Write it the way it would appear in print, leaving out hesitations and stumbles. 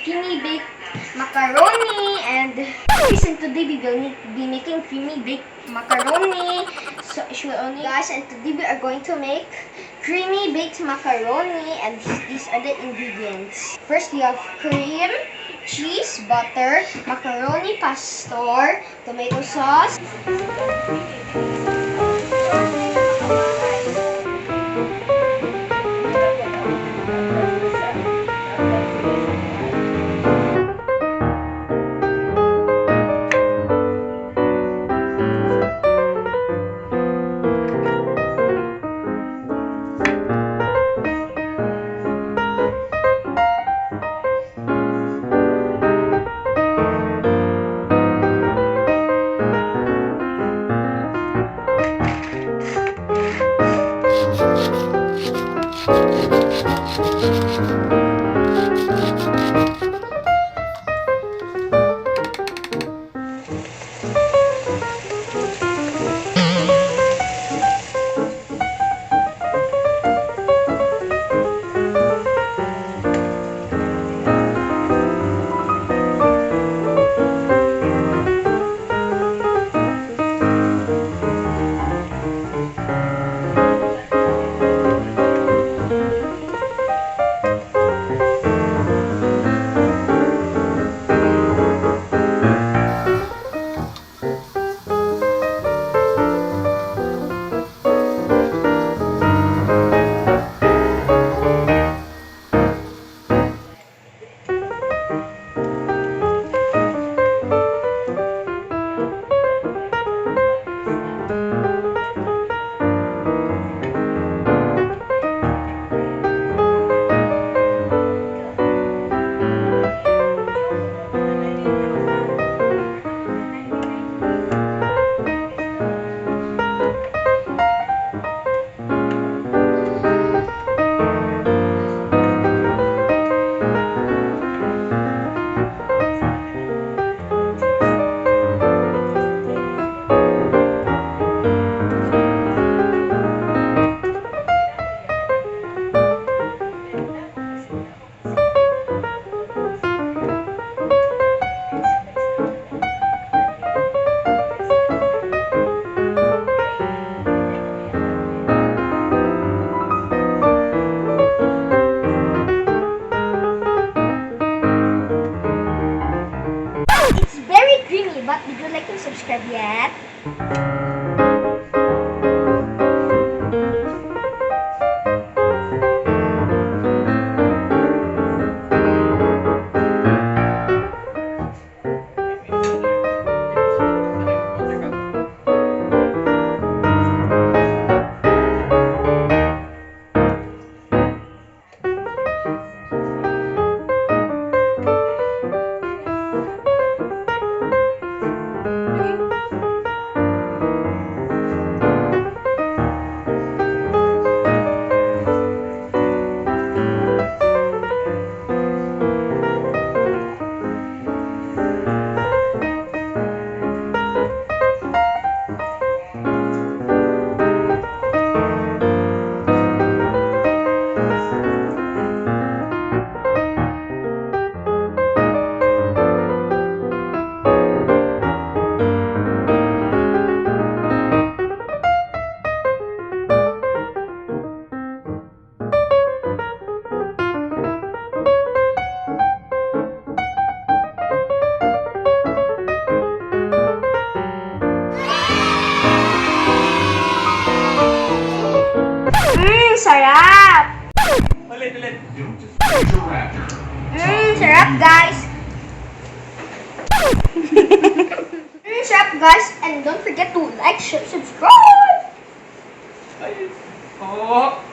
creamy baked macaroni, and today we will be making creamy baked macaroni. So guys, and today we are going to make creamy baked macaroni, and these are the ingredients. First, we have cream, cheese, butter, macaroni pastor, tomato sauce. But would you like to subscribe yet? Sarap! Ulit. Sarap guys! Sarap guys! And don't forget to like, share, subscribe! Ay, oh.